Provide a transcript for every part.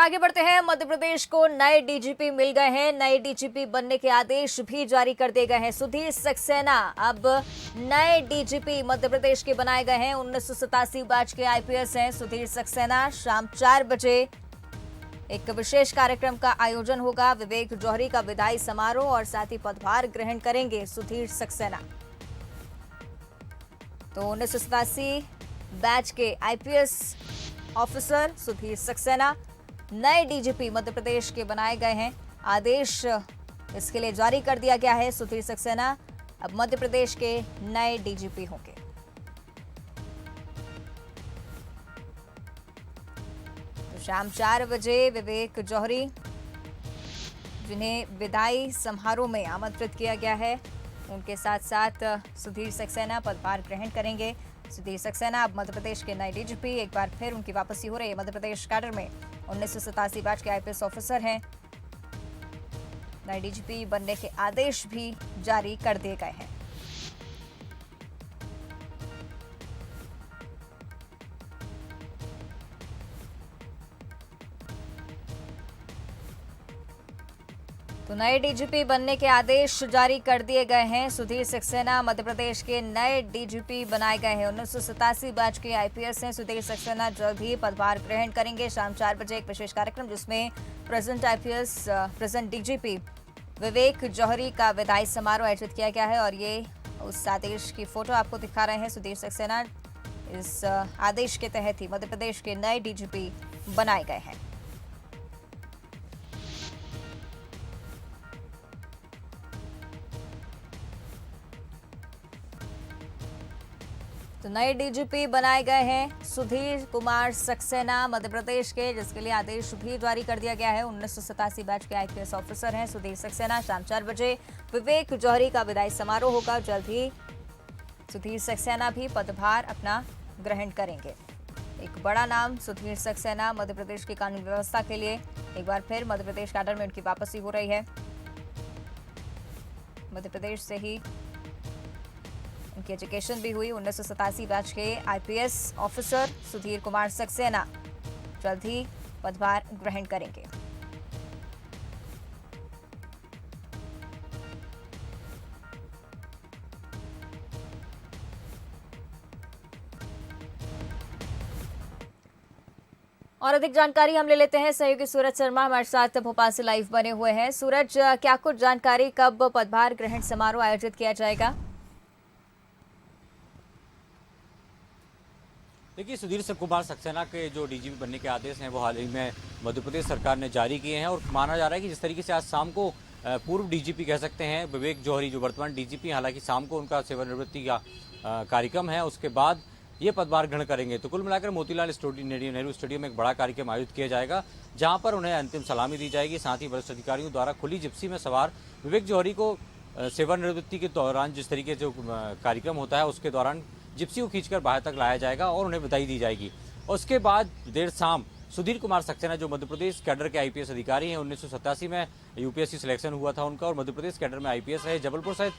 आगे बढ़ते हैं। मध्य प्रदेश को नए डीजीपी मिल गए हैं। नए डीजीपी बनने के आदेश भी जारी कर दिए गए हैं। सुधीर सक्सेना अब नए डीजीपी मध्य प्रदेश के बनाए गए हैं। 1987 बैच के आईपीएस हैं सुधीर सक्सेना। शाम 4 बजे एक विशेष कार्यक्रम का आयोजन होगा। विवेक जौहरी का विदाई समारोह और साथ ही पदभार ग्रहण करेंगे सुधीर सक्सेना। तो 1987 बैच के आईपीएस ऑफिसर सुधीर सक्सेना नए डीजीपी मध्य प्रदेश के बनाए गए हैं। आदेश इसके लिए जारी कर दिया गया है। सुधीर सक्सेना अब मध्य प्रदेश के नए डीजीपी होंगे। तो शाम 4 बजे विवेक जौहरी, जिन्हें विदाई समारोह में आमंत्रित किया गया है, उनके साथ साथ सुधीर सक्सेना पदभार ग्रहण करेंगे। सुधीर सक्सेना अब मध्य प्रदेश के नए डीजीपी। एक बार फिर उनकी वापसी हो रही है मध्य प्रदेश कैडर में। 1987 बैच के आईपीएस ऑफिसर हैं। नए डीजीपी बनने के आदेश भी जारी कर दिए गए हैं। तो नए डीजीपी बनने के आदेश जारी कर दिए गए हैं। सुधीर सक्सेना मध्य प्रदेश के नए डीजीपी बनाए गए हैं। 1987 बैच के आईपीएस हैं सुधीर सक्सेना। जल्द ही पदभार ग्रहण करेंगे। शाम 4 बजे एक विशेष कार्यक्रम जिसमें प्रेजेंट डीजीपी विवेक जौहरी का विदाई समारोह आयोजित किया गया है और ये उस आदेश की फोटो आपको दिखा रहे हैं। सुधीर सक्सेना इस आदेश के तहत ही मध्य प्रदेश के नए डीजीपी बनाए गए हैं। तो नए डीजीपी बनाए गए हैं सुधीर कुमार सक्सेना मध्य प्रदेश के, जिसके लिए आदेश भी जारी कर दिया गया है। 1987 बैच के आईपीएस ऑफिसर हैं सुधीर सक्सेना। शाम 4 बजे विवेक जौहरी का विदाई समारोह होगा। जल्द ही सुधीर सक्सेना भी पदभार अपना ग्रहण करेंगे। एक बड़ा नाम सुधीर सक्सेना मध्य प्रदेश की कानून व्यवस्था के लिए एक बार फिर मध्य प्रदेश कैडर में उनकी वापसी हो रही है। मध्य प्रदेश से ही उनकी एजुकेशन भी हुई। 1987 बैच के आईपीएस ऑफिसर सुधीर कुमार सक्सेना जल्द ही पदभार ग्रहण करेंगे। और अधिक जानकारी हम ले लेते हैं। सहयोगी सूरज शर्मा हमारे साथ भोपाल से लाइव बने हुए हैं। सूरज, क्या कुछ जानकारी, कब पदभार ग्रहण समारोह आयोजित किया जाएगा? देखिए, सुधीर कुमार सक्सेना के जो डीजीपी बनने के आदेश हैं वो हाल ही में मध्य प्रदेश सरकार ने जारी किए हैं और माना जा रहा है कि जिस तरीके से आज शाम को पूर्व डीजीपी कह सकते हैं विवेक जौहरी जो वर्तमान डीजीपी, हालांकि शाम को उनका सेवानिवृत्ति का कार्यक्रम है, उसके बाद ये पदभार ग्रहण करेंगे। तो कुल मिलाकर मोतीलाल नेहरू स्टेडियम में एक बड़ा कार्यक्रम आयोजित किया जाएगा जहाँ पर उन्हें अंतिम सलामी दी जाएगी। साथ ही वरिष्ठ अधिकारियों द्वारा खुली जिप्सी में सवार विवेक जौहरी को सेवानिवृत्ति के दौरान जिस तरीके से कार्यक्रम होता है उसके दौरान जिप्सी को खींचकर बाहर तक लाया जाएगा और उन्हें बधाई दी जाएगी। उसके बाद देर शाम सुधीर कुमार सक्सेना जो मध्य प्रदेश कैडर के आईपीएस अधिकारी हैं, 1987 में यूपीएससी सिलेक्शन हुआ था उनका और मध्य प्रदेश कैडर में आईपीएस रहे। जबलपुर सहित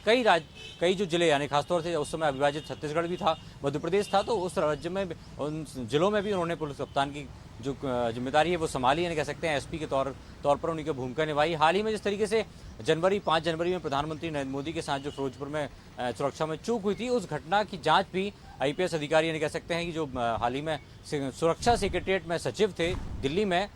कई जो जिले, यानी खासतौर से उस समय अविभाजित छत्तीसगढ़ भी था, मध्य प्रदेश था, तो उस राज्य में उन जिलों में भी उन्होंने पुलिस कप्तान की जो जिम्मेदारी है वो संभाली, यानी कह सकते हैं एसपी के तौर पर उन्हीं की भूमिका निभाई। हाल ही में जिस तरीके से 5 जनवरी में प्रधानमंत्री नरेंद्र मोदी के साथ जो फिरोजपुर में सुरक्षा में चूक हुई थी, उस घटना की जांच भी आईपीएस अधिकारी यानी कह सकते हैं कि जो हाल ही में सुरक्षा सेक्रेटरिएट में सचिव थे दिल्ली में,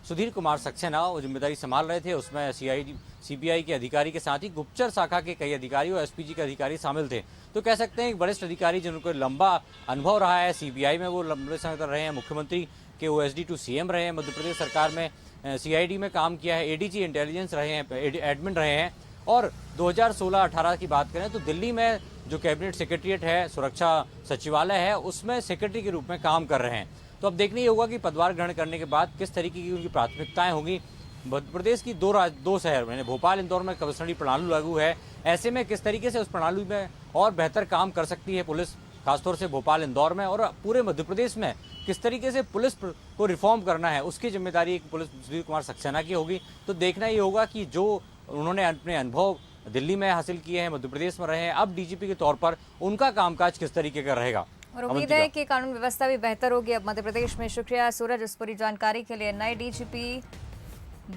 सुधीर कुमार सक्सेना वो जिम्मेदारी संभाल रहे थे। उसमें सीबीआई के अधिकारी के साथ ही गुप्तचर शाखा के कई अधिकारी और एसपीजी के अधिकारी शामिल थे। तो कह सकते हैं एक वरिष्ठ अधिकारी जिनको लंबा अनुभव रहा है, सीबीआई में वो लंबे समय तक रहे हैं, मुख्यमंत्री के ओएसडी टू सीएम रहे हैं, मध्य प्रदेश सरकार में सीआईडी में काम किया है, एडीजी इंटेलिजेंस रहे हैं, एडमिन रहे हैं और 2016-18 की बात करें तो दिल्ली में जो कैबिनेट सेक्रेटरिएट है, सुरक्षा सचिवालय है, उसमें सेक्रेटरी के रूप में काम कर रहे हैं। तो अब देखना ये होगा कि पदभार ग्रहण करने के बाद किस तरीके की उनकी प्राथमिकताएं होंगी। मध्य प्रदेश की दो शहर में भोपाल इंदौर में कमिश्नरी प्रणाली लागू है, ऐसे में किस तरीके से उस प्रणाली में और बेहतर काम कर सकती है पुलिस, खासतौर से भोपाल इंदौर में, और पूरे मध्य प्रदेश में किस तरीके से पुलिस को रिफॉर्म करना है, उसकी जिम्मेदारी एक पुलिस सुधीर कुमार सक्सेना की होगी। तो देखना ये होगा कि जो उन्होंने अपने अनुभव दिल्ली में हासिल किए हैं, मध्य प्रदेश में रहे हैं, अब डीजीपी के तौर पर उनका कामकाज किस तरीके का रहेगा। और उम्मीद है कि कानून व्यवस्था भी बेहतर होगी अब मध्य प्रदेश में। शुक्रिया सूरज इस पूरी जानकारी के लिए। नए डीजीपी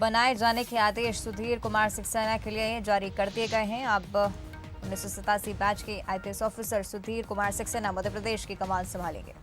बनाए जाने के आदेश सुधीर कुमार सक्सेना के लिए जारी कर दिए गए हैं। अब 1987 बैच के आईपीएस ऑफिसर सुधीर कुमार सक्सेना मध्य प्रदेश की कमान संभालेंगे।